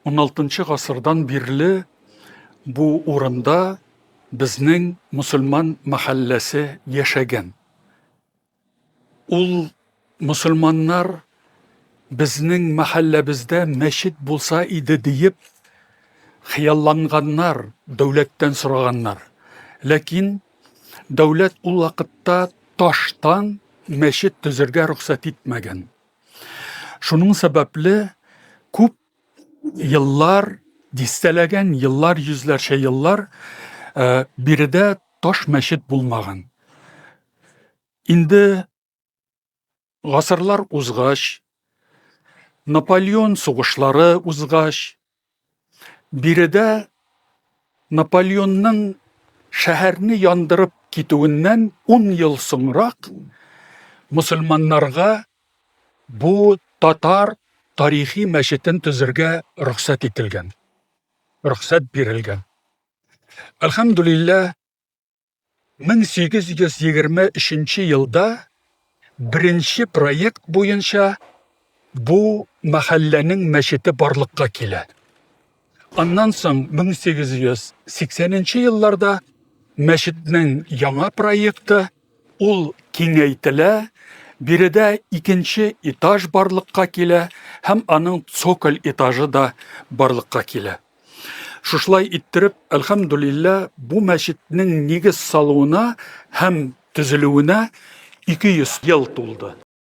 16 гасырдан бирле бу урында безнең мусульман мәхәлләсе яшәгән. Ул мусульманнар безнең мәхәлләбездә мәчет булса иде диеп хыялланганнар, дәүләттән сораганнар. Ләкин дәүләт ул вакытта таштан мәчет төзергә рөхсәт итмәгән. Шуның сәбәпле күп еллар, дистәләгән еллар, йөзләрчә еллар биредә таш мәчет булмаган. Инде гасырлар узгач, Наполеон сугышлары узгач, биредә Наполеонның шәһәрне яндырып китүеннән 10 ел соңрак мусульманнарга бу татар тарихи мәчетен төзергә рөхсәт ителгән. Рөхсәт бирелгән. Әлхәмдүлилләh, 1823 елда беренче проект буенча бу мәхәлләнең мәчете барлыкка килә. Аннан соң 1880 елларда мәчетнең яңа проекты ул киңәйтелә, биредә икенче этаж барлыкка килә һәм аның цоколь этажы да барлыкка килә. Шушлай иттереп, әлхәмдүлилләh, бу мәчетнең нигез салуына һәм төзелүенә 200 ел тулды.